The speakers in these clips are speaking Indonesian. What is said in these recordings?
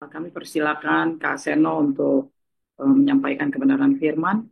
Kami persilakan Kak Seno untuk menyampaikan kebenaran firman.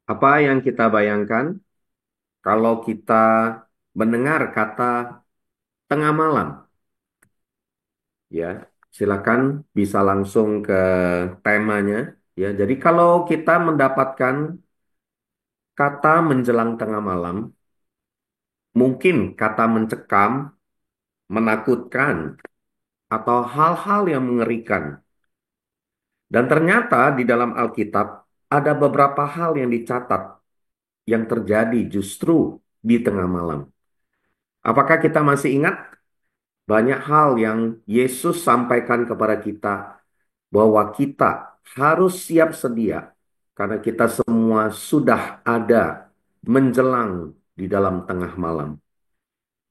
Apa yang kita bayangkan kalau kita mendengar kata tengah malam? Ya, silakan bisa langsung ke temanya. Ya, jadi kalau kita mendapatkan kata menjelang tengah malam, mungkin kata mencekam, menakutkan, atau hal-hal yang mengerikan. Dan ternyata di dalam Alkitab ada beberapa hal yang dicatat yang terjadi justru di tengah malam. Apakah kita masih ingat banyak hal yang Yesus sampaikan kepada kita bahwa kita harus siap sedia karena kita semua sudah ada menjelang di dalam tengah malam.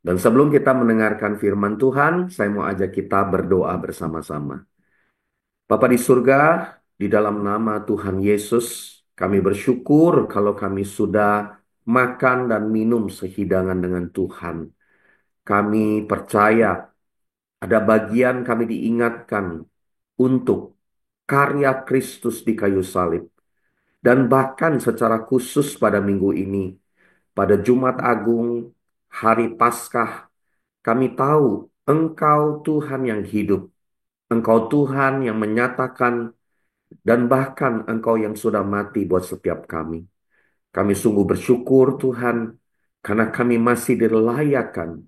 Dan sebelum kita mendengarkan firman Tuhan, saya mau ajak kita berdoa bersama-sama. Bapa di surga, di dalam nama Tuhan Yesus, kami bersyukur kalau kami sudah makan dan minum sehidangan dengan Tuhan. Kami percaya ada bagian kami diingatkan untuk karya Kristus di kayu salib. Dan bahkan secara khusus pada minggu ini, pada Jumat Agung, hari Paskah, kami tahu Engkau Tuhan yang hidup. Engkau Tuhan yang menyatakan dan bahkan Engkau yang sudah mati buat setiap kami. Kami sungguh bersyukur Tuhan karena kami masih dilayakan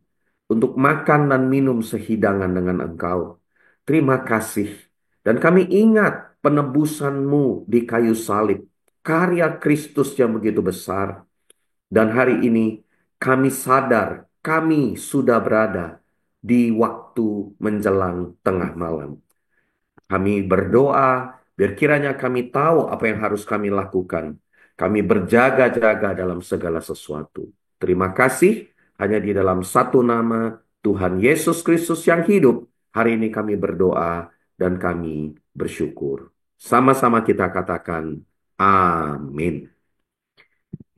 untuk makan dan minum sehidangan dengan Engkau. Terima kasih. Dan kami ingat penebusan-Mu di kayu salib. Karya Kristus yang begitu besar. Dan hari ini kami sadar kami sudah berada di waktu menjelang tengah malam. Kami berdoa, biar kiranya kami tahu apa yang harus kami lakukan. Kami berjaga-jaga dalam segala sesuatu. Terima kasih, hanya di dalam satu nama Tuhan Yesus Kristus yang hidup. Hari ini kami berdoa dan kami bersyukur. Sama-sama kita katakan, amin.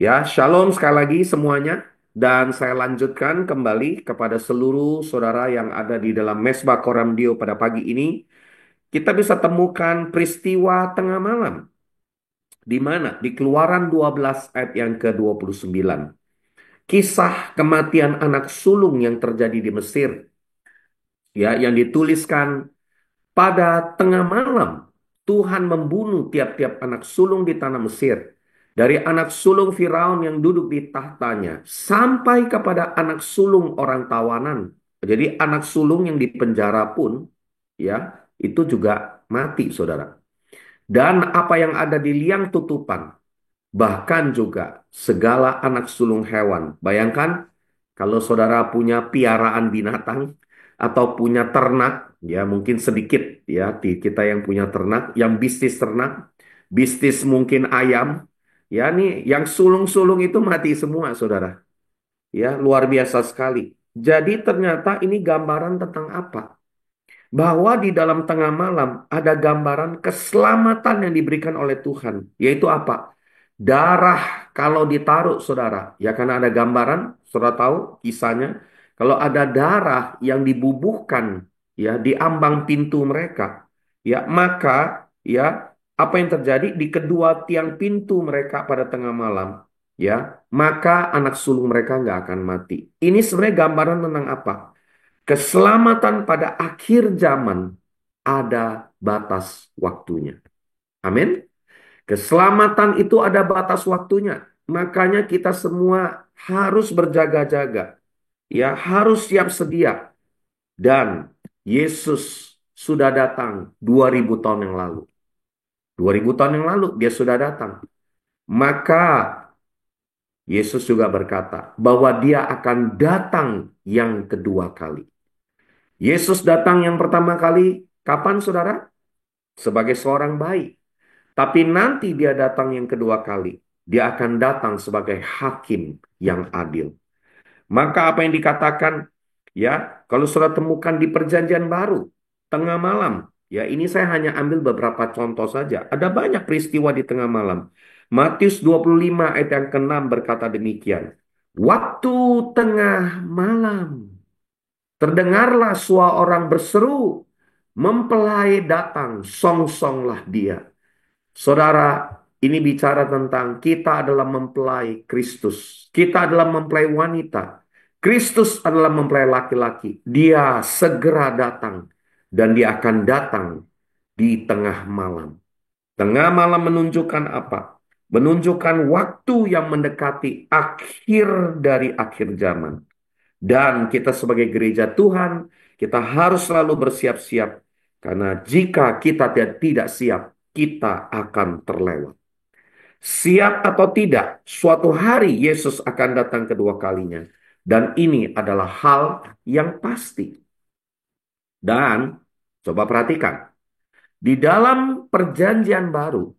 Ya, shalom sekali lagi semuanya. Dan saya lanjutkan kembali kepada seluruh saudara yang ada di dalam Mesbah Koramdio pada pagi ini. Kita bisa temukan peristiwa tengah malam. Di mana? Di Keluaran 12 ayat yang ke-29. Kisah kematian anak sulung yang terjadi di Mesir. Ya, yang dituliskan pada tengah malam. Tuhan membunuh tiap-tiap anak sulung di tanah Mesir. Dari anak sulung Firaun yang duduk di tahtanya. Sampai kepada anak sulung orang tawanan. Jadi anak sulung yang di penjara pun, ya, itu juga mati, saudara. Dan apa yang ada di liang tutupan, bahkan juga segala anak sulung hewan. Bayangkan kalau saudara punya piaraan binatang atau punya ternak, ya mungkin sedikit ya di kita yang punya ternak, yang bisnis ternak, bisnis mungkin ayam, ya nih yang sulung-sulung itu mati semua, saudara. Ya, luar biasa sekali. Jadi ternyata ini gambaran tentang apa? Bahwa di dalam tengah malam ada gambaran keselamatan yang diberikan oleh Tuhan, yaitu apa? Darah kalau ditaruh, saudara, ya karena ada gambaran, saudara tahu kisahnya, kalau ada darah yang dibubuhkan, ya di ambang pintu mereka, ya maka ya apa yang terjadi di kedua tiang pintu mereka pada tengah malam? ya, maka anak sulung mereka nggak akan mati. Ini sebenarnya gambaran tentang apa? Keselamatan pada akhir zaman ada batas waktunya. Amin. Keselamatan itu ada batas waktunya. Makanya kita semua harus berjaga-jaga. Ya, harus siap sedia. Dan Yesus sudah datang 2000 tahun yang lalu. 2000 tahun yang lalu dia sudah datang. Maka Yesus juga berkata bahwa dia akan datang yang kedua kali. Yesus datang yang pertama kali kapan saudara? Sebagai seorang bayi. Tapi nanti dia datang yang kedua kali. Dia akan datang sebagai hakim yang adil. Maka apa yang dikatakan, ya, kalau saudara temukan di perjanjian baru, tengah malam, ya ini saya hanya ambil beberapa contoh saja. Ada banyak peristiwa di tengah malam. Matius 25 ayat yang ke-6 berkata demikian. Waktu tengah malam, terdengarlah suara orang berseru, mempelai datang, songsonglah dia. Saudara, ini bicara tentang kita adalah mempelai Kristus. Kita adalah mempelai wanita. Kristus adalah mempelai laki-laki. Dia segera datang. Dan dia akan datang di tengah malam. Tengah malam menunjukkan apa? Menunjukkan waktu yang mendekati akhir dari akhir zaman. Dan kita sebagai gereja Tuhan, kita harus selalu bersiap-siap. Karena jika kita tidak siap, kita akan terlewat. Siap atau tidak, suatu hari Yesus akan datang kedua kalinya. Dan ini adalah hal yang pasti. Dan coba perhatikan, di dalam perjanjian baru,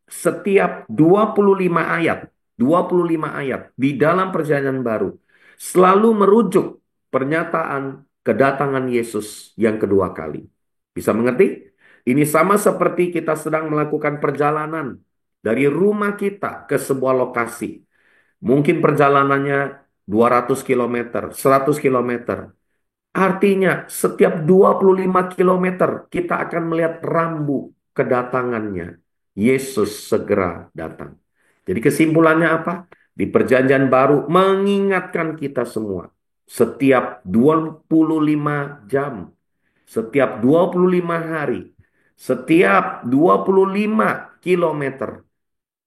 setiap 25 ayat, 25 ayat di dalam perjanjian baru selalu merujuk pernyataan kedatangan Yesus yang kedua kali. Bisa mengerti? Ini sama seperti kita sedang melakukan perjalanan dari rumah kita ke sebuah lokasi. Mungkin perjalanannya 200 kilometer, 100 kilometer. Artinya setiap 25 kilometer kita akan melihat rambu kedatangannya. Yesus segera datang. Jadi kesimpulannya apa? Di perjanjian baru mengingatkan kita semua. Setiap 25 jam, setiap 25 hari, setiap 25 kilometer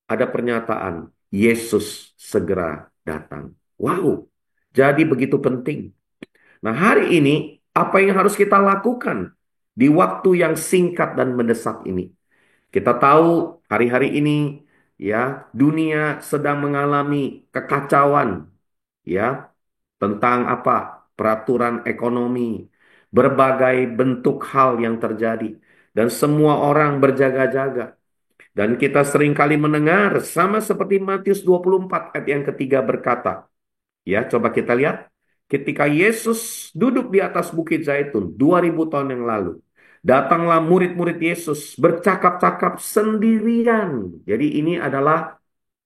ada pernyataan Yesus segera datang. Wow, jadi begitu penting. Nah, hari ini apa yang harus kita lakukan di waktu yang singkat dan mendesak ini? Kita tahu hari-hari ini ya dunia sedang mengalami kekacauan ya tentang apa? Peraturan ekonomi, berbagai bentuk hal yang terjadi dan semua orang berjaga-jaga. Dan kita seringkali mendengar sama seperti Matius 24 ayat yang ketiga berkata, ya, coba kita lihat. Ketika Yesus duduk di atas Bukit Zaitun 2000 tahun yang lalu, datanglah murid-murid Yesus bercakap-cakap sendirian. Jadi ini adalah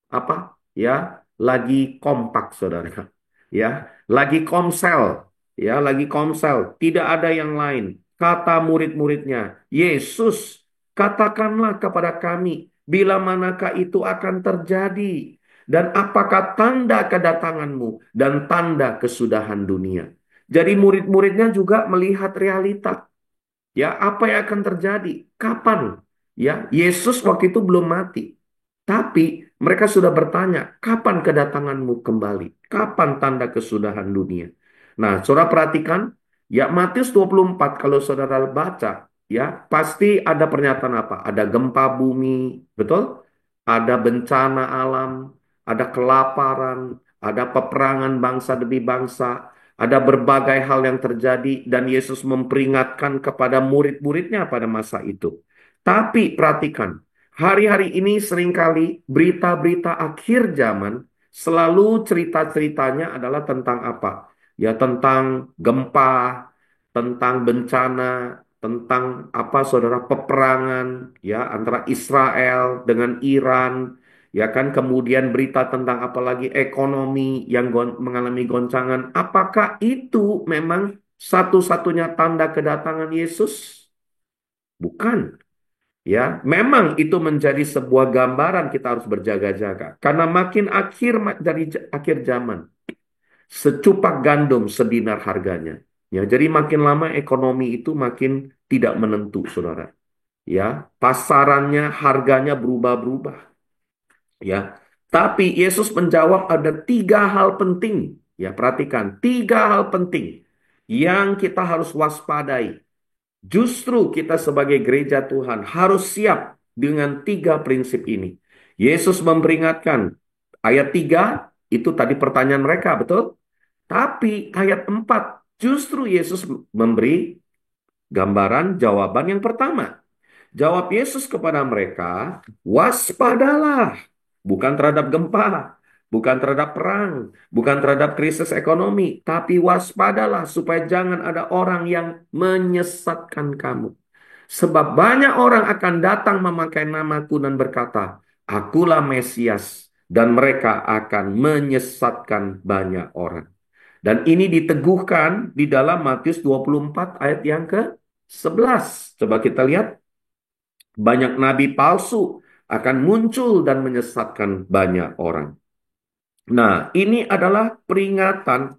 apa? Ya, lagi kompak saudara. Ya, lagi komsel. Ya, lagi komsel. Tidak ada yang lain. Kata murid-muridnya, Yesus, katakanlah kepada kami, bila manakah itu akan terjadi? Dan apakah tanda kedatanganmu dan tanda kesudahan dunia? Jadi murid-muridnya juga melihat realita. Ya, apa yang akan terjadi? Kapan? Ya, Yesus waktu itu belum mati. Tapi mereka sudah bertanya, kapan kedatanganmu kembali? Kapan tanda kesudahan dunia? Nah, saudara perhatikan, ya Matius 24 kalau saudara baca, ya pasti ada pernyataan apa? Ada gempa bumi, betul? Ada bencana alam, ada kelaparan, ada peperangan bangsa demi bangsa, ada berbagai hal yang terjadi dan Yesus memperingatkan kepada murid-muridnya pada masa itu. Tapi perhatikan, hari-hari ini seringkali berita-berita akhir zaman selalu cerita-ceritanya adalah tentang apa? Ya tentang gempa, tentang bencana, tentang apa saudara peperangan ya antara Israel dengan Iran, ya kan kemudian berita tentang apalagi ekonomi yang mengalami goncangan. Apakah itu memang satu-satunya tanda kedatangan Yesus? Bukan. Ya, memang itu menjadi sebuah gambaran kita harus berjaga-jaga. Karena makin dari akhir zaman, secupak gandum sedinar harganya. Ya, jadi makin lama ekonomi itu makin tidak menentu, saudara. Ya, pasarannya, harganya berubah-berubah. Ya, tapi Yesus menjawab ada tiga hal penting. Ya, perhatikan tiga hal penting yang kita harus waspadai. Justru kita sebagai gereja Tuhan harus siap dengan tiga prinsip ini. Yesus memperingatkan, ayat 3 itu tadi pertanyaan mereka, betul? Tapi ayat 4 justru Yesus memberi gambaran jawaban yang pertama. Jawab Yesus kepada mereka, waspadalah. Bukan terhadap gempa, bukan terhadap perang, bukan terhadap krisis ekonomi, tapi waspadalah supaya jangan ada orang yang menyesatkan kamu. Sebab banyak orang akan datang memakai namaku dan berkata, Akulah Mesias, dan mereka akan menyesatkan banyak orang. Dan ini diteguhkan di dalam Matius 24 ayat yang ke-11. Coba kita lihat, banyak nabi palsu akan muncul dan menyesatkan banyak orang. Nah, ini adalah peringatan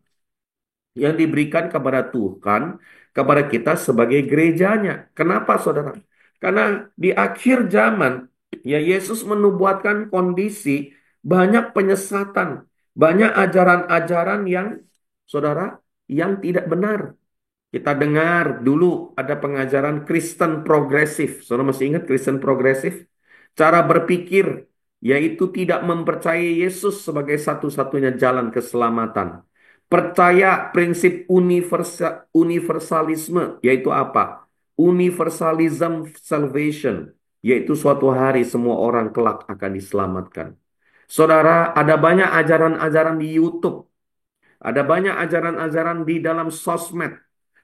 yang diberikan kepada Tuhan, kepada kita sebagai gerejanya. Kenapa, saudara? Karena di akhir zaman, ya Yesus menubuatkan kondisi banyak penyesatan, banyak ajaran-ajaran yang, saudara, yang tidak benar. Kita dengar dulu ada pengajaran Kristen progresif. Saudara masih ingat Kristen progresif? Cara berpikir yaitu tidak mempercayai Yesus sebagai satu-satunya jalan keselamatan. Percaya prinsip universalisme, yaitu apa? Universalism salvation, yaitu suatu hari semua orang kelak akan diselamatkan. Saudara, ada banyak ajaran-ajaran di YouTube, ada banyak ajaran-ajaran di dalam sosmed.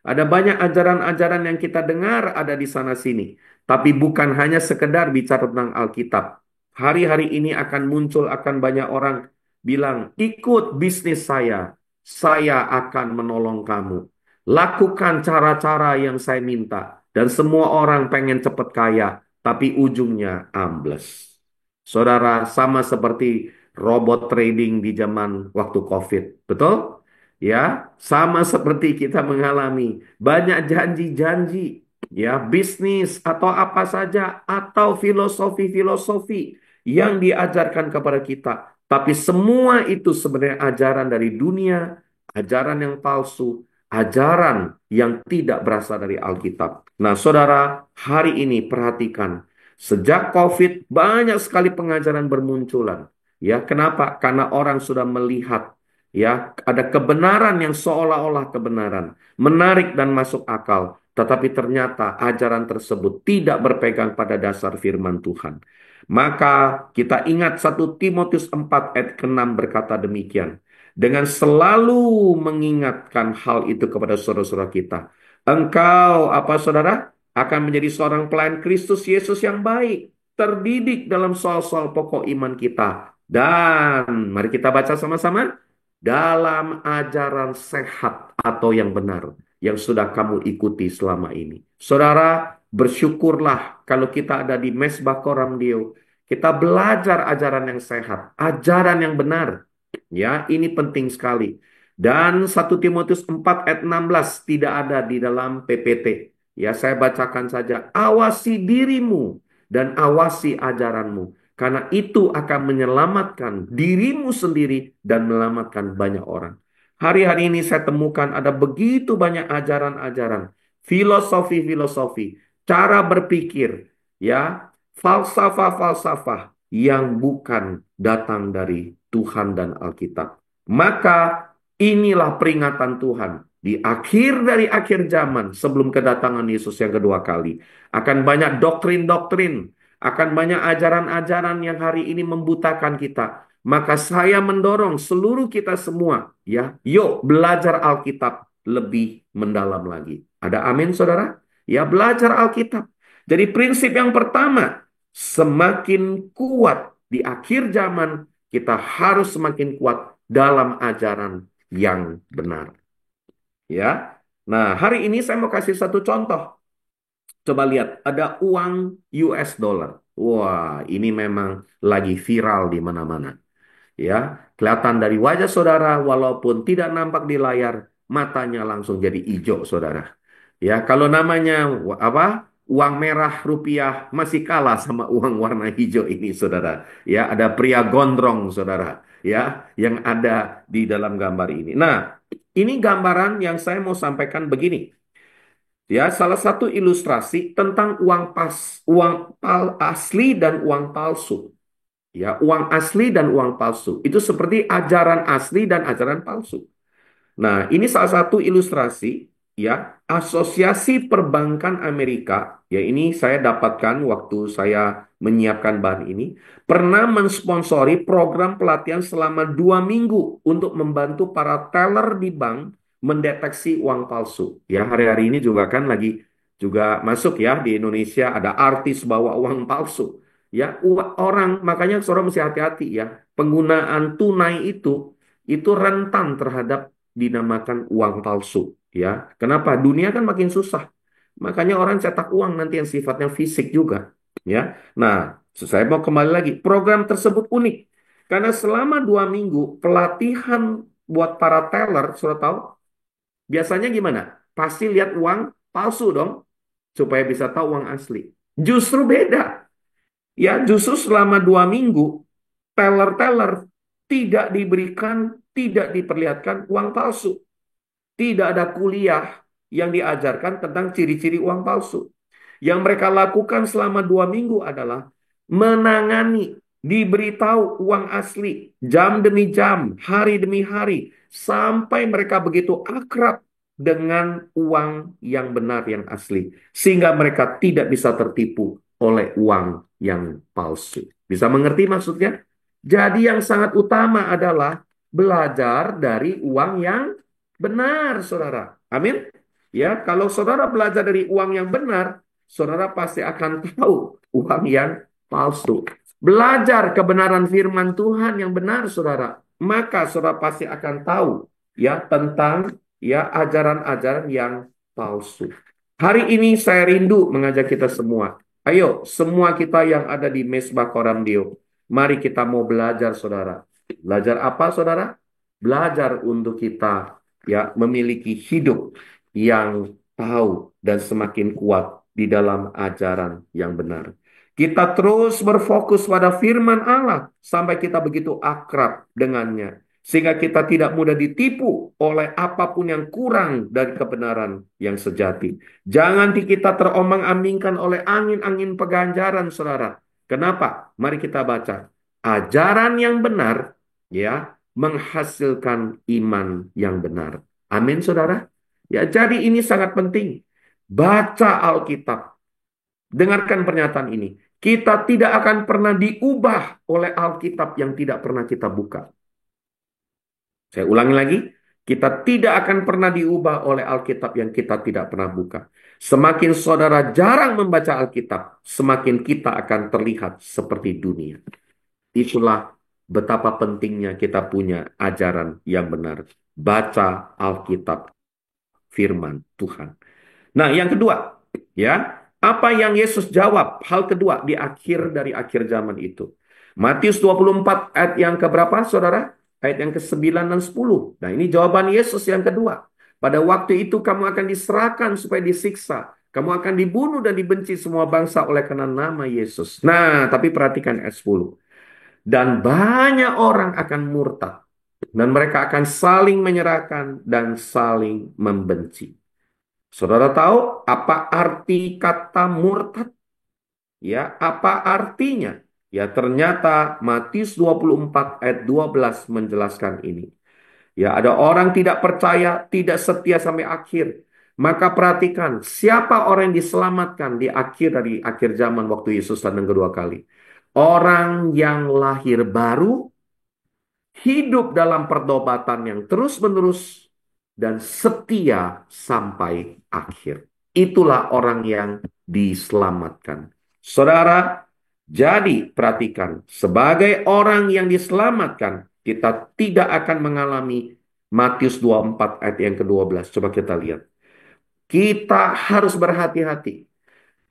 Ada banyak ajaran-ajaran yang kita dengar ada di sana sini. Tapi bukan hanya sekedar bicara tentang Alkitab. Hari-hari ini akan muncul, akan banyak orang bilang, ikut bisnis saya. Saya akan menolong kamu. Lakukan cara-cara yang saya minta. Dan semua orang pengen cepat kaya. Tapi ujungnya ambles. Saudara, sama seperti robot trading di zaman waktu COVID. Betul? Ya, sama seperti kita mengalami banyak janji-janji, ya, bisnis atau apa saja, atau filosofi-filosofi yang diajarkan kepada kita. Tapi semua itu sebenarnya ajaran dari dunia, ajaran yang palsu, ajaran yang tidak berasal dari Alkitab. Nah, saudara, hari ini perhatikan, sejak COVID banyak sekali pengajaran bermunculan. Ya, kenapa? Karena orang sudah melihat, ya, ada kebenaran yang seolah-olah kebenaran, menarik dan masuk akal, tetapi ternyata ajaran tersebut tidak berpegang pada dasar firman Tuhan. Maka kita ingat 1 Timotius 4 ayat ke-6 berkata demikian. Dengan selalu mengingatkan hal itu kepada saudara-saudara kita. Engkau, apa saudara? Akan menjadi seorang pelayan Kristus Yesus yang baik, terdidik dalam soal-soal pokok iman kita. Dan mari kita baca sama-sama, dalam ajaran sehat atau yang benar yang sudah kamu ikuti selama ini. Saudara, bersyukurlah kalau kita ada di Mesbah Koramdio, kita belajar ajaran yang sehat, ajaran yang benar. Ya, ini penting sekali. Dan 1 Timotius 4 ayat 16 tidak ada di dalam PPT. Ya, saya bacakan saja. Awasi dirimu dan awasi ajaranmu. Karena itu akan menyelamatkan dirimu sendiri dan menyelamatkan banyak orang. Hari-hari ini saya temukan ada begitu banyak ajaran-ajaran, filosofi-filosofi, cara berpikir, ya, falsafah-falsafah yang bukan datang dari Tuhan dan Alkitab. Maka inilah peringatan Tuhan. Di akhir dari akhir zaman sebelum kedatangan Yesus yang kedua kali. Akan banyak doktrin-doktrin. Akan banyak ajaran-ajaran yang hari ini membutakan kita. Maka saya mendorong seluruh kita semua, ya, yuk belajar Alkitab lebih mendalam lagi. Ada amin, saudara? Ya, belajar Alkitab. Jadi prinsip yang pertama, semakin kuat di akhir zaman, kita harus semakin kuat dalam ajaran yang benar. Ya. Nah, hari ini saya mau kasih satu contoh. Coba lihat, ada uang US dollar. Wah, ini memang lagi viral di mana-mana. Ya, kelihatan dari wajah saudara, walaupun tidak nampak di layar, matanya langsung jadi hijau, saudara. Ya, kalau namanya apa? Uang merah rupiah masih kalah sama uang warna hijau ini, saudara. Ya, ada pria gondrong, saudara. Ya, yang ada di dalam gambar ini. Nah, ini gambaran yang saya mau sampaikan begini. Ya, salah satu ilustrasi tentang asli dan uang palsu. Ya, uang asli dan uang palsu. Itu seperti ajaran asli dan ajaran palsu. Nah, ini salah satu ilustrasi ya, Asosiasi Perbankan Amerika, ya ini saya dapatkan waktu saya menyiapkan bahan ini, pernah mensponsori program pelatihan selama 2 minggu untuk membantu para teller di bank mendeteksi uang palsu. Ya, hari-hari ini juga kan lagi juga masuk ya di Indonesia ada artis bawa uang palsu. Ya, orang makanya saudara mesti hati-hati ya. Penggunaan tunai itu rentan terhadap dinamakan uang palsu ya. Kenapa? Dunia kan makin susah. Makanya orang cetak uang nanti yang sifatnya fisik juga ya. Nah, saya mau kembali lagi. Program tersebut unik karena selama 2 minggu pelatihan buat para teller, sudah tahu biasanya gimana? Pasti lihat uang palsu dong supaya bisa tahu uang asli. Justru beda. Ya, justru selama 2 minggu teller-teller tidak diperlihatkan uang palsu. Tidak ada kuliah yang diajarkan tentang ciri-ciri uang palsu. Yang mereka lakukan selama 2 minggu adalah menangani, diberitahu uang asli, jam demi jam, hari demi hari, sampai mereka begitu akrab dengan uang yang benar, yang asli. Sehingga mereka tidak bisa tertipu oleh uang yang palsu. Bisa mengerti maksudnya? Jadi yang sangat utama adalah belajar dari uang yang benar, saudara. Amin. Ya, kalau saudara belajar dari uang yang benar, saudara pasti akan tahu uang yang palsu. Belajar kebenaran firman Tuhan yang benar, saudara. Maka saudara pasti akan tahu ya tentang ya ajaran-ajaran yang palsu. Hari ini saya rindu mengajak kita semua. Ayo, semua kita yang ada di Mesbah Koramdio. Mari kita mau belajar, saudara. Belajar apa, saudara? Belajar untuk kita ya memiliki hidup yang tahu dan semakin kuat di dalam ajaran yang benar. Kita terus berfokus pada firman Allah sampai kita begitu akrab dengannya. Sehingga kita tidak mudah ditipu oleh apapun yang kurang dari kebenaran yang sejati. Jangan kita terombang-ambingkan oleh angin-angin peganjaran, saudara. Kenapa? Mari kita baca. Ajaran yang benar, ya, menghasilkan iman yang benar. Amin, saudara. Ya, jadi ini sangat penting. Baca Alkitab. Dengarkan pernyataan ini. Kita tidak akan pernah diubah oleh Alkitab yang tidak pernah kita buka. Saya ulangi lagi. Kita tidak akan pernah diubah oleh Alkitab yang kita tidak pernah buka. Semakin saudara jarang membaca Alkitab, semakin kita akan terlihat seperti dunia. Itulah betapa pentingnya kita punya ajaran yang benar. Baca Alkitab, firman Tuhan. Nah, yang kedua, ya, apa yang Yesus jawab? Hal kedua di akhir zaman itu. Matius 24 ayat yang keberapa, saudara? Ayat yang ke-9 dan 10. Nah, ini jawaban Yesus yang kedua. Pada waktu itu kamu akan diserahkan supaya disiksa. Kamu akan dibunuh dan dibenci semua bangsa oleh karena nama Yesus. Nah, tapi perhatikan ayat 10. Dan banyak orang akan murtad. Dan mereka akan saling menyerahkan dan saling membenci. Saudara tahu apa arti kata murtad? Ya, apa artinya? Ya, ternyata Matius 24 ayat 12 menjelaskan ini. Ya, ada orang tidak percaya, tidak setia sampai akhir. Maka perhatikan, siapa orang yang diselamatkan di akhir zaman waktu Yesus datang kedua kali? Orang yang lahir baru, hidup dalam perdobatan yang terus-menerus, dan setia sampai akhir. Itulah orang yang diselamatkan. Saudara, jadi perhatikan, sebagai orang yang diselamatkan, kita tidak akan mengalami Matius 24 ayat yang ke-12. Coba kita lihat. Kita harus berhati-hati.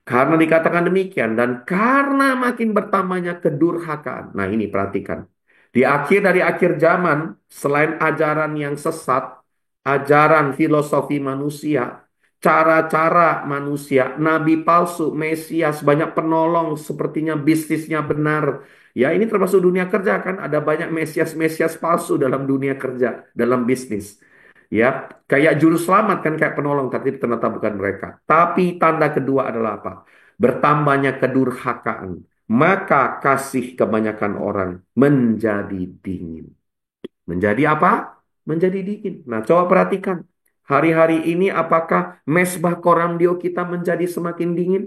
Karena dikatakan demikian dan karena makin bertambahnya kedurhakaan. Nah, ini perhatikan. Di akhir dari akhir zaman, selain ajaran yang sesat, ajaran filosofi manusia, cara-cara manusia, nabi palsu, mesias, banyak penolong, sepertinya bisnisnya benar. Ya, ini termasuk dunia kerja kan, ada banyak mesias-mesias palsu dalam dunia kerja, dalam bisnis. Ya, kayak juru selamat kan kayak penolong, tapi ternyata bukan mereka. Tapi tanda kedua adalah apa? Bertambahnya kedurhakaan. Maka kasih kebanyakan orang menjadi dingin. Menjadi apa? Menjadi dingin. Nah, coba perhatikan. Hari-hari ini apakah mesbah koramdio kita menjadi semakin dingin?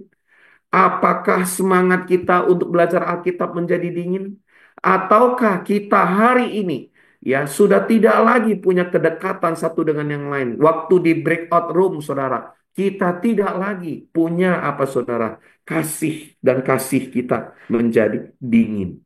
Apakah semangat kita untuk belajar Alkitab menjadi dingin? Ataukah kita hari ini ya sudah tidak lagi punya kedekatan satu dengan yang lain? Waktu di breakout room, saudara, kita tidak lagi punya apa, saudara? Kasih dan kasih kita menjadi dingin.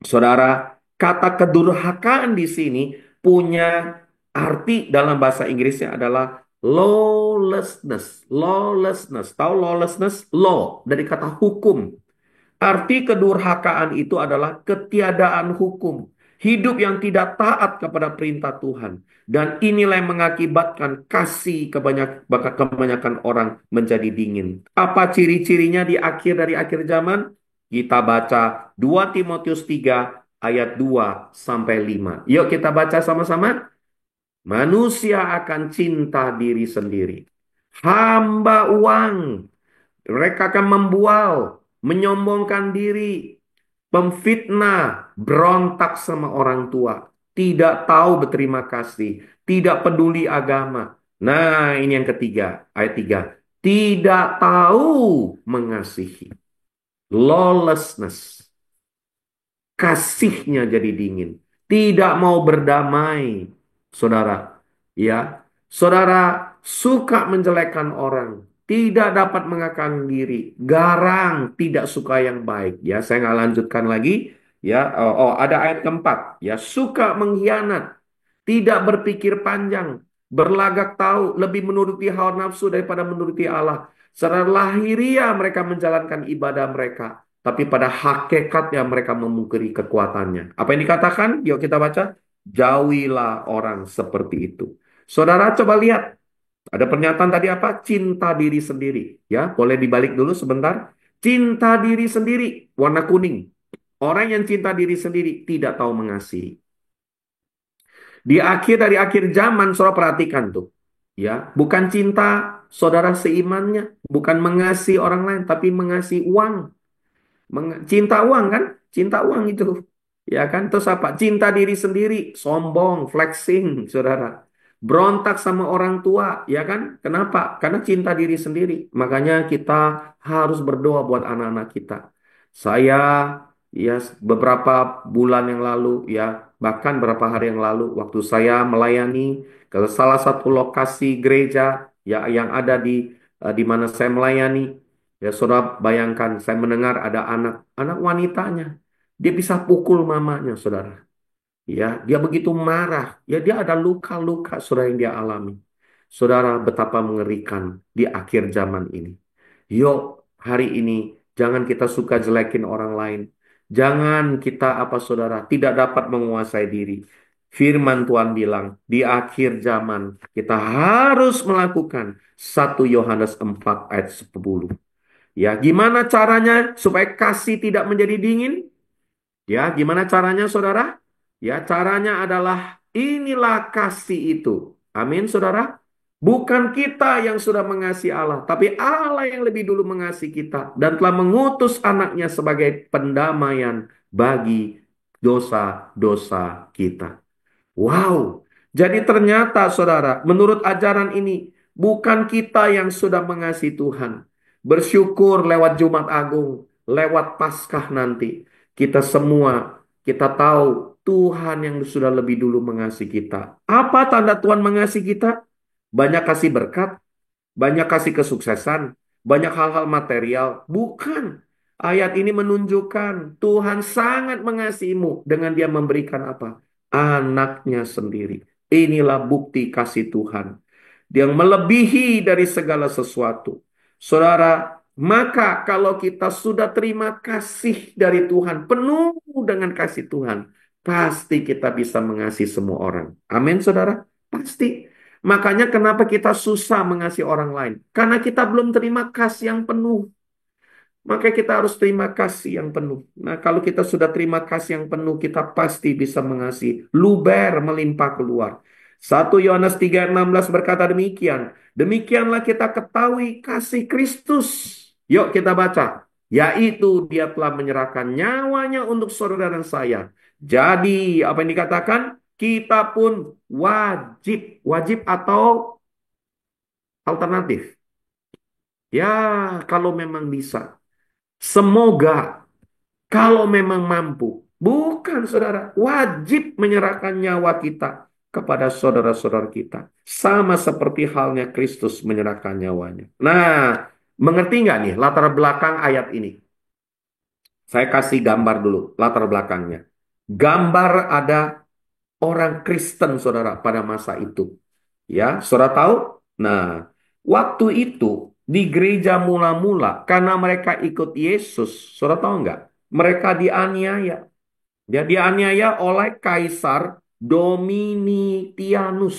Saudara, kata kedurhakaan di sini punya arti dalam bahasa Inggrisnya adalah lawlessness. Lawlessness. Tahu lawlessness? Law, dari kata hukum. Arti kedurhakaan itu adalah ketiadaan hukum. Hidup yang tidak taat kepada perintah Tuhan. Dan inilah yang mengakibatkan kasih kebanyakan orang menjadi dingin. Apa ciri-cirinya di akhir dari akhir zaman? Kita baca 2 Timotius 3 ayat 2 sampai 5. Yuk kita baca sama-sama. Manusia akan cinta diri sendiri. Hamba uang. Mereka akan membual, menyombongkan diri, pemfitnah, berontak sama orang tua, tidak tahu berterima kasih, tidak peduli agama. Nah, ini yang ketiga, ayat 3. Tidak tahu mengasihi. Lawlessness. Kasihnya jadi dingin. Tidak mau berdamai, saudara. Ya, saudara suka menjelekkan orang, tidak dapat mengangkat diri, garang, tidak suka yang baik. Ya, saya nggak lanjutkan lagi. Ya, ada ayat keempat. Ya, suka mengkhianat, tidak berpikir panjang, berlagak tahu, lebih menuruti hawa nafsu daripada menuruti Allah. Secara lahiriah mereka menjalankan ibadah mereka. Tapi pada hakikatnya mereka memungkiri kekuatannya. Apa yang dikatakan? Yuk kita baca. Jauhilah orang seperti itu. Saudara coba lihat. Ada pernyataan tadi apa? Cinta diri sendiri. Ya, boleh dibalik dulu sebentar. Cinta diri sendiri. Warna kuning. Orang yang cinta diri sendiri tidak tahu mengasihi. Di akhir dari akhir zaman, saudara perhatikan tuh. Ya, bukan cinta saudara seimannya. Bukan mengasihi orang lain, tapi mengasihi uang. Cinta uang kan? Cinta uang itu. Ya kan? Terus apa? Cinta diri sendiri. Sombong, flexing, saudara. Berontak sama orang tua. Ya kan? Kenapa? Karena cinta diri sendiri. Makanya kita harus berdoa buat anak-anak kita. Saya ya beberapa bulan yang lalu ya bahkan beberapa hari yang lalu waktu saya melayani ke salah satu lokasi gereja ya yang ada di mana saya melayani. Ya, saudara bayangkan, saya mendengar ada anak wanitanya. Dia bisa pukul mamanya, saudara. Ya, dia begitu marah. Ya, dia ada luka-luka, saudara, yang dia alami. Saudara, betapa mengerikan di akhir zaman ini. Yuk, hari ini jangan kita suka jelekin orang lain. Jangan kita, apa saudara, tidak dapat menguasai diri. Firman Tuhan bilang, di akhir zaman kita harus melakukan 1 Yohanes 4 ayat 10. Ya, gimana caranya supaya kasih tidak menjadi dingin? Ya, gimana caranya, saudara? Ya, caranya adalah inilah kasih itu. Amin, saudara. Bukan kita yang sudah mengasihi Allah, tapi Allah yang lebih dulu mengasihi kita dan telah mengutus anaknya sebagai pendamaian bagi dosa-dosa kita. Wow, jadi ternyata saudara, menurut ajaran ini, bukan kita yang sudah mengasihi Tuhan. Bersyukur lewat Jumat Agung, lewat Paskah nanti. Kita semua, kita tahu Tuhan yang sudah lebih dulu mengasihi kita. Apa tanda Tuhan mengasihi kita? Banyak kasih berkat, banyak kasih kesuksesan, banyak hal-hal material. Bukan. Ayat ini menunjukkan Tuhan sangat mengasihimu dengan dia memberikan apa? Anaknya sendiri. Inilah bukti kasih Tuhan. Yang melebihi dari segala sesuatu. Saudara, Maka kalau kita sudah terima kasih dari Tuhan, penuh dengan kasih Tuhan, pasti kita bisa mengasihi semua orang. Amin, saudara? Pasti. Makanya kenapa kita susah mengasihi orang lain? Karena kita belum terima kasih yang penuh. Maka kita harus terima kasih yang penuh. Nah, kalau kita sudah terima kasih yang penuh, kita pasti bisa mengasihi. Luber melimpah keluar. 1 Yohanes 3:16 berkata demikian. Demikianlah kita ketahui kasih Kristus. Yuk kita baca. Yaitu dia telah menyerahkan nyawanya untuk saudara dan saya. Jadi, apa yang dikatakan? Kita pun wajib. Wajib atau alternatif? Ya, kalau memang bisa. Semoga kalau memang mampu, bukan saudara, wajib menyerahkan nyawa kita kepada saudara-saudara kita. Sama seperti halnya Kristus menyerahkan nyawanya. Nah, mengerti nggak nih latar belakang ayat ini? Saya kasih gambar dulu, latar belakangnya. Gambar ada orang Kristen, saudara, pada masa itu. Ya, saudara tahu? Nah, waktu itu di gereja mula-mula, karena mereka ikut Yesus, saudara tahu nggak? Mereka dianiaya. Dia dianiaya oleh Kaisar Domitianus.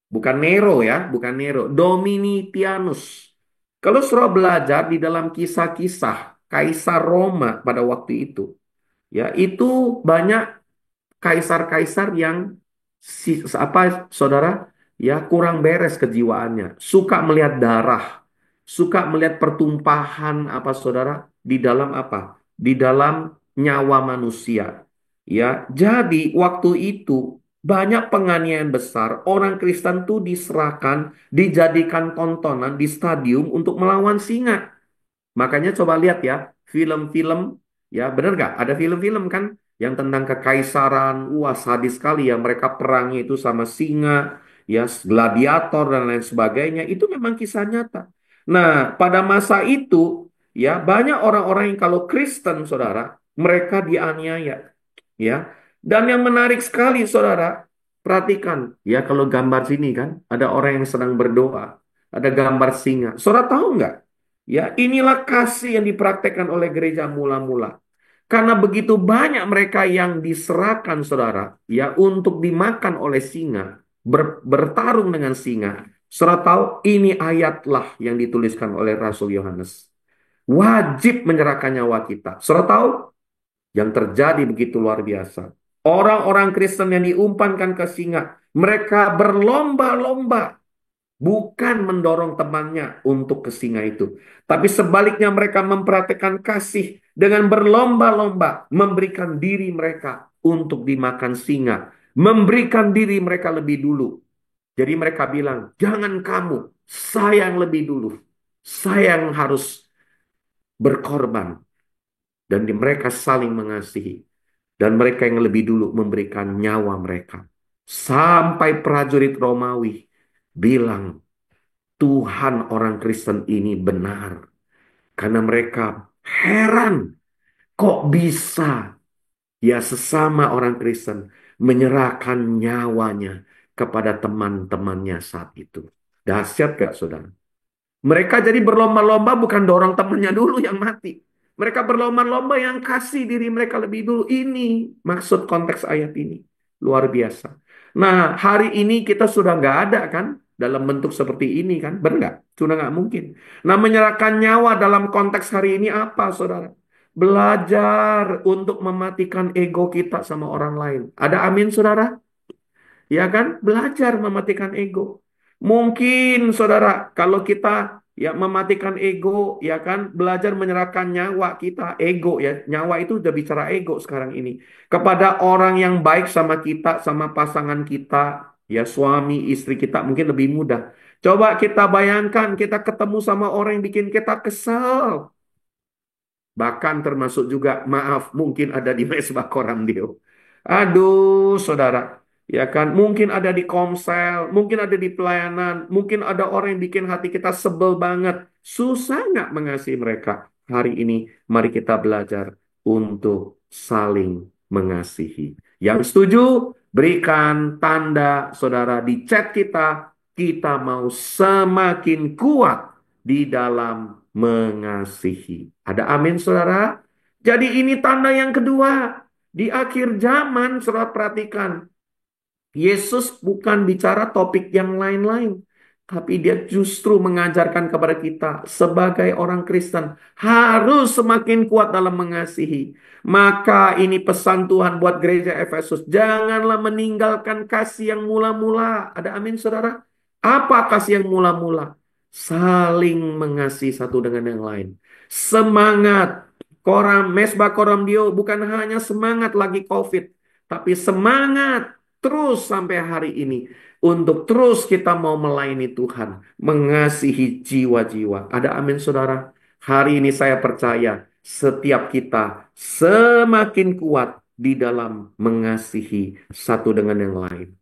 Bukan Nero ya, bukan Nero. Domitianus. Kalau saudara belajar di dalam kisah-kisah Kaisar Roma pada waktu itu, ya itu banyak kaisar-kaisar yang apa saudara ya kurang beres kejiwaannya, suka melihat darah, suka melihat pertumpahan apa saudara di dalam apa? Di dalam nyawa manusia. Ya, jadi waktu itu banyak penganiayaan besar, orang Kristen tuh diserahkan, dijadikan tontonan di stadium untuk melawan singa. Makanya coba lihat ya, film-film, ya bener nggak? Ada film-film kan yang tentang kekaisaran, wah sadis sekali ya mereka perangnya itu sama singa, ya gladiator dan lain sebagainya. Itu memang kisah nyata. Nah, pada masa itu, ya banyak orang-orang yang kalau Kristen, saudara, mereka dianiaya, ya. Dan yang menarik sekali, saudara, perhatikan, ya kalau gambar sini kan, ada orang yang sedang berdoa, ada gambar singa. Saudara tahu nggak? Ya, inilah kasih yang dipraktekkan oleh gereja mula-mula. Karena begitu banyak mereka yang diserahkan, saudara, ya, untuk dimakan oleh singa, bertarung dengan singa. Saudara tahu, ini ayatlah yang dituliskan oleh Rasul Yohanes. Wajib menyerahkan nyawa kita. Saudara tahu, yang terjadi begitu luar biasa. Orang-orang Kristen yang diumpankan ke singa, mereka berlomba-lomba bukan mendorong temannya untuk ke singa itu. Tapi sebaliknya mereka mempraktekkan kasih dengan berlomba-lomba memberikan diri mereka untuk dimakan singa. Memberikan diri mereka lebih dulu. Jadi mereka bilang, jangan kamu, saya yang lebih dulu. Saya yang harus berkorban. Dan mereka saling mengasihi. Dan mereka yang lebih dulu memberikan nyawa mereka. Sampai prajurit Romawi bilang, Tuhan orang Kristen ini benar. Karena mereka heran kok bisa ya sesama orang Kristen menyerahkan nyawanya kepada teman-temannya saat itu. Dahsyat gak saudara? Mereka jadi berlomba-lomba bukan dorong temannya dulu yang mati. Mereka berlomba-lomba yang kasih diri mereka lebih dulu. Ini maksud konteks ayat ini. Luar biasa. Nah, hari ini kita sudah nggak ada kan? Dalam bentuk seperti ini kan? Benar nggak? Sudah nggak mungkin. Nah, menyerahkan nyawa dalam konteks hari ini apa, saudara? Belajar untuk mematikan ego kita sama orang lain. Ada amin, saudara? Ya kan? Belajar mematikan ego. Mungkin saudara, kalau kita ya mematikan ego, ya kan, belajar menyerahkan nyawa kita, ego ya, nyawa itu udah bicara ego sekarang ini. Kepada orang yang baik sama kita, sama pasangan kita, ya suami, istri kita mungkin lebih mudah. Coba kita bayangkan kita ketemu sama orang yang bikin kita kesal. Bahkan termasuk juga, maaf, mungkin ada di mesbah Koramdeo. Aduh, saudara. Ya kan, mungkin ada di Komsel, mungkin ada di pelayanan, mungkin ada orang yang bikin hati kita sebel banget. Susah nggak mengasihi mereka? Hari ini, mari kita belajar untuk saling mengasihi. Yang setuju, berikan tanda, saudara, di chat kita. Kita mau semakin kuat di dalam mengasihi. Ada amin, saudara? Jadi ini tanda yang kedua. Di akhir zaman, saudara perhatikan. Yesus bukan bicara topik yang lain-lain, tapi dia justru mengajarkan kepada kita sebagai orang Kristen harus semakin kuat dalam mengasihi. Maka ini pesan Tuhan buat gereja Efesus, janganlah meninggalkan kasih yang mula-mula. Ada amin, saudara? Apa kasih yang mula-mula? Saling mengasihi satu dengan yang lain. Semangat. Mesbah Koramdio bukan hanya semangat lagi COVID, tapi semangat terus sampai hari ini untuk terus kita mau melayani Tuhan, mengasihi jiwa-jiwa. Ada amin, saudara? Hari ini saya percaya setiap kita semakin kuat di dalam mengasihi satu dengan yang lain.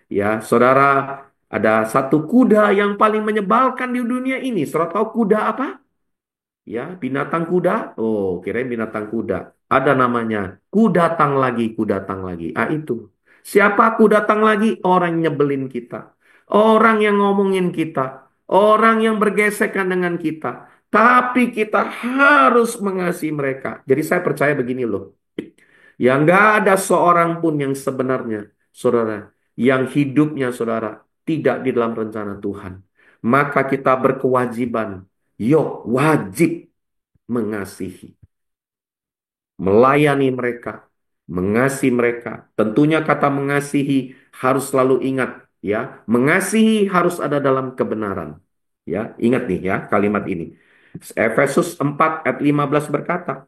Ya, saudara, ada satu kuda yang paling menyebalkan di dunia ini. Saudara tahu kuda apa? Ya, binatang kuda. Oh, kirain binatang kuda. Ada namanya. Ku datang lagi, ku datang lagi. Ah, itu. Siapa ku datang lagi? Orang yang nyebelin kita. Orang yang ngomongin kita. Orang yang bergesekan dengan kita. Tapi kita harus mengasihi mereka. Jadi saya percaya begini loh. Ya nggak ada seorang pun yang sebenarnya, saudara, yang hidupnya, saudara, tidak di dalam rencana Tuhan. Maka kita berkewajiban. Yuk, wajib mengasihi, melayani mereka, mengasihi mereka. Tentunya kata mengasihi harus selalu ingat, ya. Mengasihi harus ada dalam kebenaran. Ya, ingat nih ya kalimat ini. Efesus 4 ayat 15 berkata,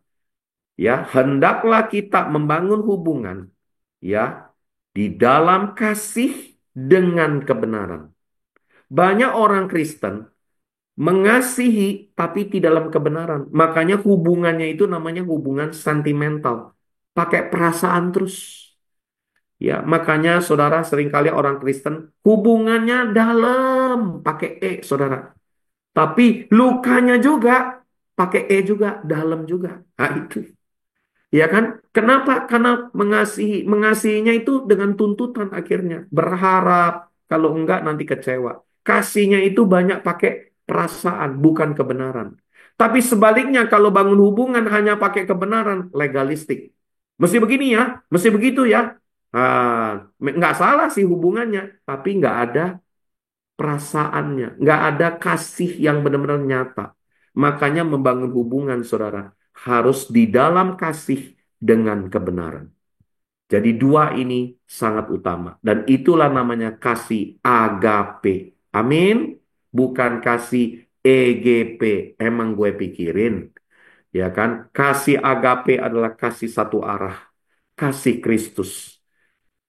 ya, hendaklah kita membangun hubungan, ya, di dalam kasih dengan kebenaran. Banyak orang Kristen mengasihi tapi tidak dalam kebenaran. Makanya hubungannya itu namanya hubungan sentimental. Pakai perasaan terus. Ya, makanya saudara seringkali orang Kristen hubungannya dalam, pakai saudara. Tapi lukanya juga pakai juga, dalam juga. Nah, itu. Ya kan? Kenapa? Karena mengasihinya itu dengan tuntutan akhirnya. Berharap, kalau enggak nanti kecewa. Kasihnya itu banyak pakai perasaan, bukan kebenaran. Tapi sebaliknya kalau bangun hubungan hanya pakai kebenaran, legalistik. Mesti begini ya, mesti begitu ya. Nggak salah sih hubungannya, tapi nggak ada perasaannya, nggak ada kasih yang benar-benar nyata. Makanya membangun hubungan, saudara, harus di dalam kasih dengan kebenaran. Jadi dua ini sangat utama. Dan itulah namanya kasih agape. Amin. Bukan kasih EGP. Emang gue pikirin. Ya kan? Kasih agape adalah kasih satu arah. Kasih Kristus.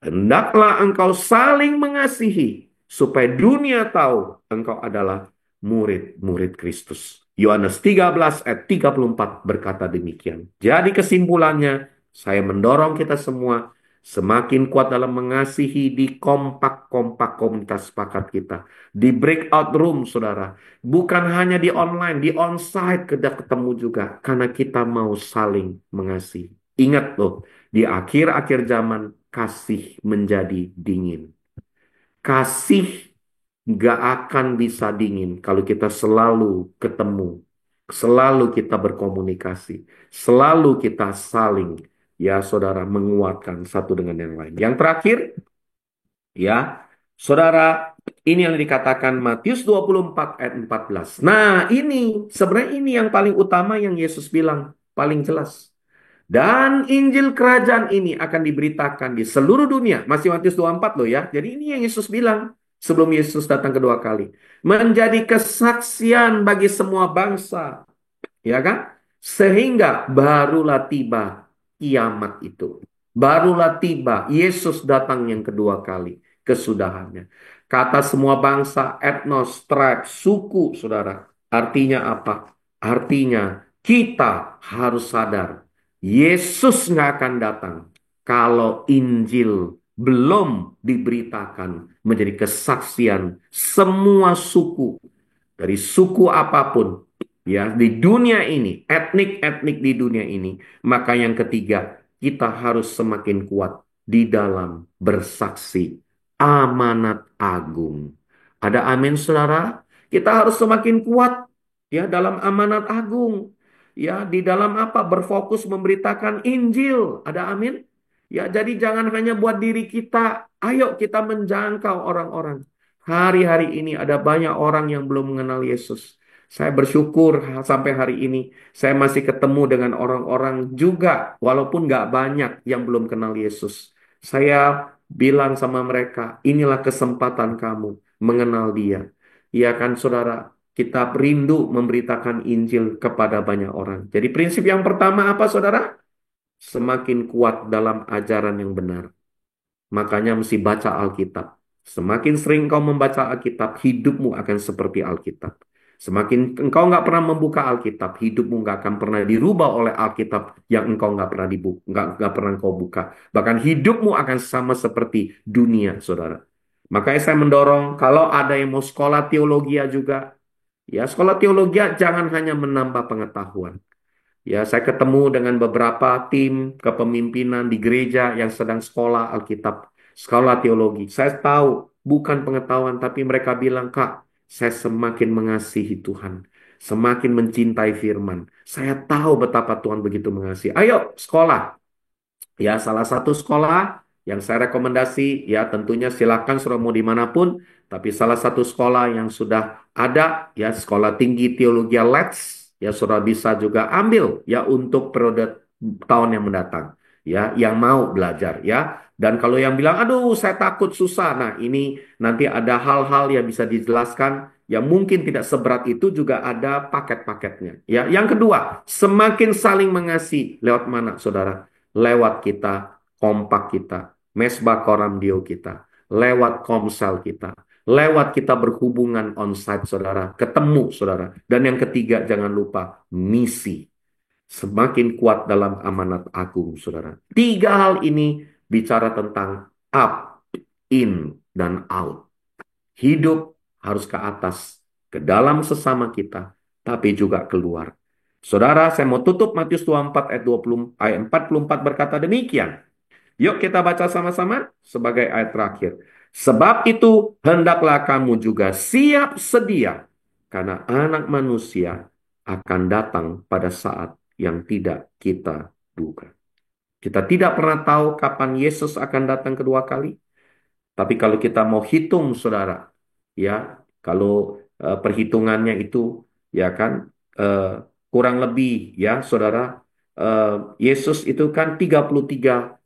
Hendaklah engkau saling mengasihi, supaya dunia tahu engkau adalah murid-murid Kristus. Yohanes 13 ayat 34 berkata demikian. Jadi kesimpulannya, saya mendorong kita semua semakin kuat dalam mengasihi di kompak-kompak komunitas sepakat kita. Di breakout room, saudara. Bukan hanya di online, di onsite kita ketemu juga. Karena kita mau saling mengasihi. Ingat loh, di akhir-akhir zaman, kasih menjadi dingin. Kasih nggak akan bisa dingin kalau kita selalu ketemu, selalu kita berkomunikasi, selalu kita saling, ya saudara, menguatkan satu dengan yang lain. Yang terakhir, ya saudara, ini yang dikatakan Matius 24 ayat 14. Nah ini, sebenarnya ini yang paling utama yang Yesus bilang, paling jelas. Dan Injil kerajaan ini akan diberitakan di seluruh dunia. Masih Matius 24 loh ya. Jadi ini yang Yesus bilang sebelum Yesus datang kedua kali. Menjadi kesaksian bagi semua bangsa. Ya kan? Sehingga barulah tiba kiamat itu. Barulah tiba Yesus datang yang kedua kali. Kesudahannya. Kata semua bangsa, etnos, tribe, suku, saudara. Artinya apa? Artinya kita harus sadar Yesus nggak akan datang kalau Injil belum diberitakan menjadi kesaksian semua suku dari suku apapun ya di dunia ini, etnik-etnik di dunia ini. Maka yang ketiga, kita harus semakin kuat di dalam bersaksi amanat agung. Ada amin, saudara? Kita harus semakin kuat ya dalam amanat agung, ya di dalam apa? Berfokus memberitakan Injil. Ada amin? Ya, jadi jangan hanya buat diri kita. Ayo kita menjangkau orang-orang. Hari-hari ini ada banyak orang yang belum mengenal Yesus. Saya bersyukur sampai hari ini saya masih ketemu dengan orang-orang juga, walaupun nggak banyak yang belum kenal Yesus. Saya bilang sama mereka, inilah kesempatan kamu mengenal Dia. Iya kan, saudara? Kita rindu memberitakan Injil kepada banyak orang. Jadi prinsip yang pertama apa, saudara? Semakin kuat dalam ajaran yang benar. Makanya mesti baca Alkitab. Semakin sering engkau membaca Alkitab, hidupmu akan seperti Alkitab. Semakin engkau nggak pernah membuka Alkitab, hidupmu nggak akan pernah dirubah oleh Alkitab yang engkau nggak pernah dibuka, nggak pernah engkau buka. Bahkan hidupmu akan sama seperti dunia, saudara. Makanya saya mendorong, kalau ada yang mau sekolah teologi juga, ya, sekolah teologi jangan hanya menambah pengetahuan. Ya, saya ketemu dengan beberapa tim kepemimpinan di gereja yang sedang sekolah Alkitab, sekolah teologi. Saya tahu bukan pengetahuan, tapi mereka bilang, Kak, saya semakin mengasihi Tuhan, semakin mencintai firman. Saya tahu betapa Tuhan begitu mengasihi. Ayo, sekolah. Ya, salah satu sekolah yang saya rekomendasi, ya tentunya silakan sudah mau dimanapun, tapi salah satu sekolah yang sudah ada, ya sekolah tinggi teologi LETS, ya sudah bisa juga ambil, ya untuk periode tahun yang mendatang, ya yang mau belajar, ya. Dan kalau yang bilang, aduh saya takut susah, nah ini nanti ada hal-hal yang bisa dijelaskan, yang mungkin tidak seberat itu juga ada paket-paketnya. Ya, yang kedua, semakin saling mengasihi lewat mana, saudara? Lewat kita, kompak kita, mesbah koramdio kita, lewat komsel kita, lewat kita berhubungan onsite, saudara, ketemu, saudara. Dan yang ketiga, jangan lupa misi. Semakin kuat dalam amanat agung, saudara. Tiga hal ini bicara tentang up, in, dan out. Hidup harus ke atas, ke dalam sesama kita, tapi juga keluar. Saudara, saya mau tutup Matius 24 ayat 20, ayat 44 berkata demikian. Yuk kita baca sama-sama sebagai ayat terakhir. Sebab itu hendaklah kamu juga siap sedia, karena anak manusia akan datang pada saat yang tidak kita duga. Kita tidak pernah tahu kapan Yesus akan datang kedua kali. Tapi kalau kita mau hitung, saudara, ya, kalau perhitungannya itu, ya kan, eh, kurang lebih, ya, saudara, eh, Yesus itu kan 33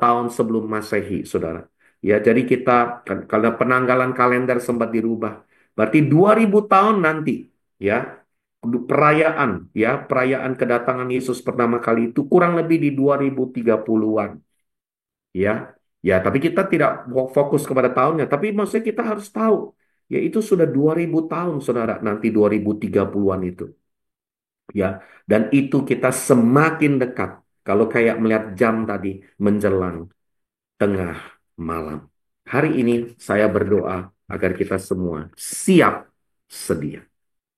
tahun sebelum Masehi, saudara. Ya, jadi kita, kalau penanggalan kalender sempat dirubah, berarti 2000 tahun nanti, ya, perayaan, ya, perayaan kedatangan Yesus pertama kali itu kurang lebih di 2030-an. Ya, ya, tapi kita tidak fokus kepada tahunnya, tapi maksudnya kita harus tahu, ya itu sudah 2000 tahun, saudara, nanti 2030-an itu. Ya, dan itu kita semakin dekat, kalau kayak melihat jam tadi, menjelang tengah malam. Hari ini saya berdoa agar kita semua siap sedia.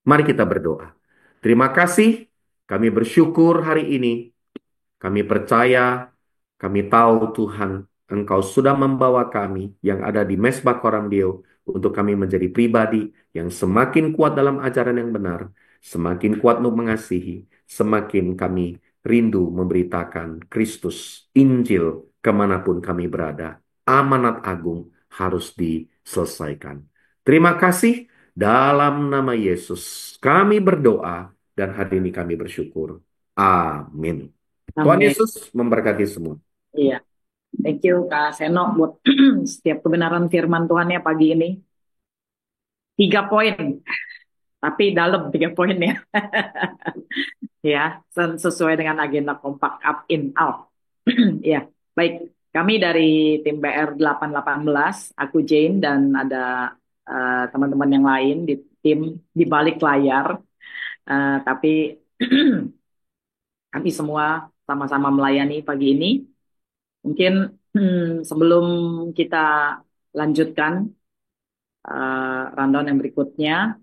Mari kita berdoa. Terima kasih, kami bersyukur hari ini, kami percaya, kami tahu Tuhan, Engkau sudah membawa kami yang ada di Mesbah Koramdio untuk kami menjadi pribadi yang semakin kuat dalam ajaran yang benar, semakin kuat untuk mengasihi, semakin kami rindu memberitakan Kristus, Injil, kemanapun kami berada. Amanat agung harus diselesaikan. Terima kasih, dalam nama Yesus kami berdoa dan hari ini kami bersyukur. Amin. Tuhan Amin. Yesus memberkati semua. Iya. Thank you Kak Seno buat setiap kebenaran firman Tuhan ya pagi ini. 3 poin, tapi dalam 3 poin ya. Ya, sesuai dengan agenda kompak up in out. Ya, baik. Kami dari tim BR 818, aku Jane dan ada teman-teman yang lain di tim di balik layar. Tapi kami semua sama-sama melayani pagi ini. Mungkin sebelum kita lanjutkan rundown yang berikutnya,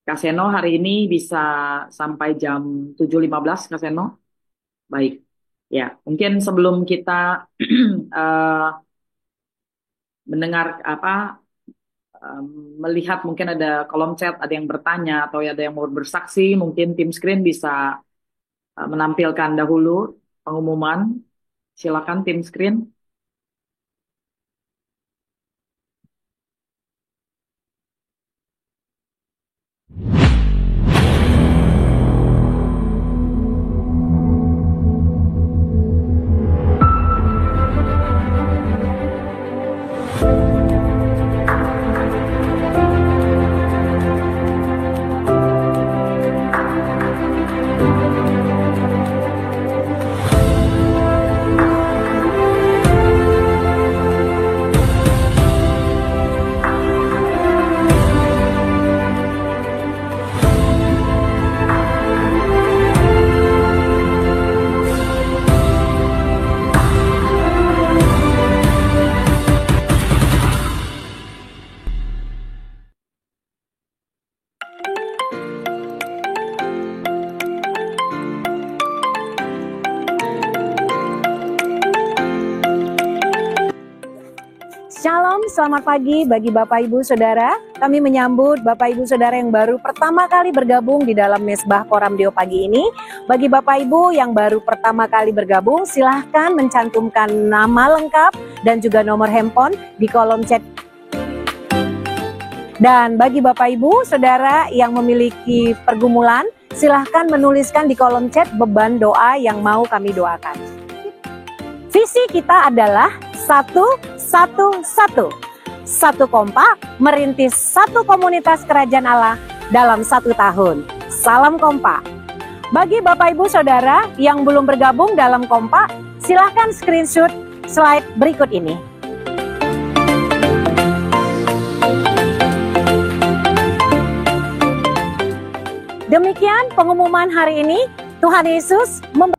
Kak Seno hari ini bisa sampai jam 7.15, Kak Seno? Baik. Ya, mungkin sebelum kita mendengar apa melihat mungkin ada kolom chat, ada yang bertanya atau ada yang mau bersaksi, mungkin tim screen bisa menampilkan dahulu pengumuman. Silakan tim screen. Shalom, selamat pagi bagi Bapak Ibu Saudara. Kami menyambut Bapak Ibu Saudara yang baru pertama kali bergabung di dalam Mesbah Koramdeo pagi ini. Bagi Bapak Ibu yang baru pertama kali bergabung, silahkan mencantumkan nama lengkap dan juga nomor handphone di kolom chat. Dan bagi Bapak Ibu Saudara yang memiliki pergumulan, silahkan menuliskan di kolom chat beban doa yang mau kami doakan. Visi kita adalah satu kompak merintis satu komunitas kerajaan Allah dalam 1 tahun. Salam kompak. Bagi Bapak Ibu Saudara yang belum bergabung dalam kompak, silahkan screenshot slide berikut ini. Demikian pengumuman hari ini. Tuhan Yesus memberkati.